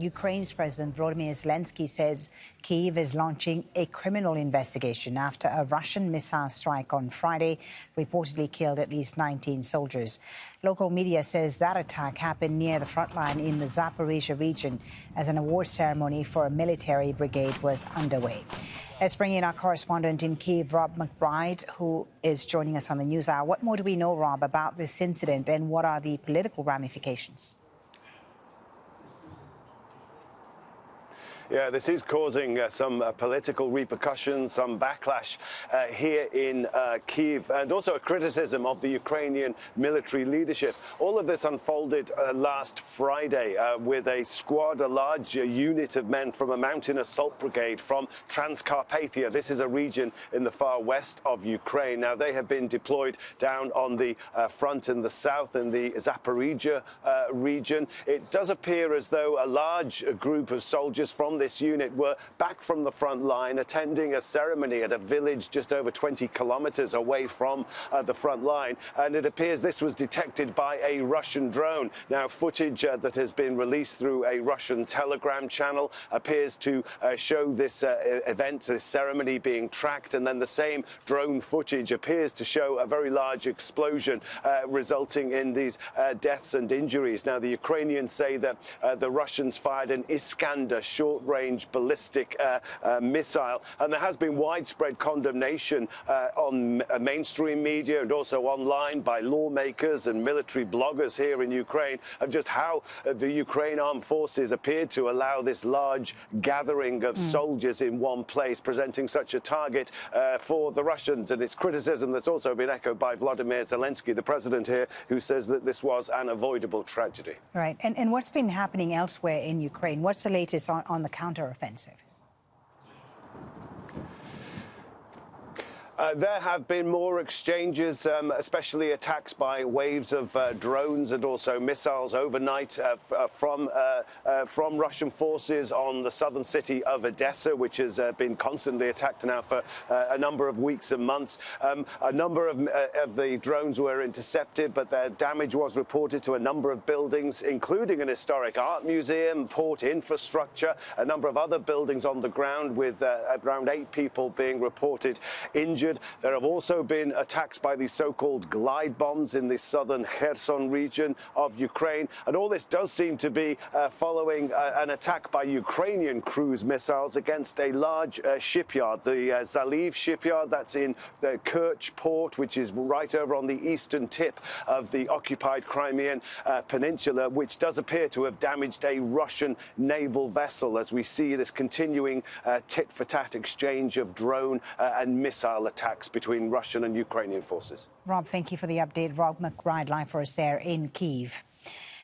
Ukraine's President Volodymyr Zelenskyy says Kyiv is launching a criminal investigation after a Russian missile strike on Friday reportedly killed at least 19 soldiers. Local media says that attack happened near the front line in the Zaporizhzhia region as an award ceremony for a military brigade was underway. Let's bring in our correspondent in Kyiv, Rob McBride, who is joining us on the News Hour. What more do we know, Rob, about this incident and what are the political ramifications? Yeah, this is causing some political repercussions, some backlash here in Kyiv, and also a criticism of the Ukrainian military leadership. All of this unfolded last Friday with a squad, a large unit of men from a mountain assault brigade from Transcarpathia. This is a region in the far west of Ukraine. Now, they have been deployed down on the front in the south in the Zaporizhzhia region. It does appear as though a large group of soldiers from this unit were back from the front line attending a ceremony at a village just over 20 kilometers away from the front line, and it appears this was detected by a Russian drone. Now, footage that has been released through a Russian Telegram channel appears to show this event, this ceremony being tracked, and then the same drone footage appears to show a very large explosion resulting in these deaths and injuries. Now, the Ukrainians say that the Russians fired an Iskander short-range ballistic missile, and there has been widespread condemnation on mainstream media and also online by lawmakers and military bloggers here in Ukraine of just how the Ukraine armed forces appeared to allow this large gathering of soldiers in one place, presenting such a target for the Russians. And it's criticism that's also been echoed by Volodymyr Zelenskyy, the president here, who says that this was an avoidable tragedy. Right. And what's been happening elsewhere in Ukraine? What's the latest on the counteroffensive? There have been more exchanges, especially attacks by waves of drones and also missiles overnight from Russian forces on the southern city of Odessa, which has been constantly attacked now for a number of weeks and months. A number of the drones were intercepted, but their damage was reported to a number of buildings, including an historic art museum, port infrastructure, a number of other buildings on the ground, with around 8 people being reported injured. There have also been attacks by these so-called glide bombs in the southern Kherson region of Ukraine. And all this does seem to be following an attack by Ukrainian cruise missiles against a large shipyard, the Zaliv shipyard that's in the Kerch port, which is right over on the eastern tip of the occupied Crimean peninsula, which does appear to have damaged a Russian naval vessel, as we see this continuing tit-for-tat exchange of drone and missile attacks between Russian and Ukrainian forces. Rob, thank you for the update. Rob McBride live for us there in Kyiv.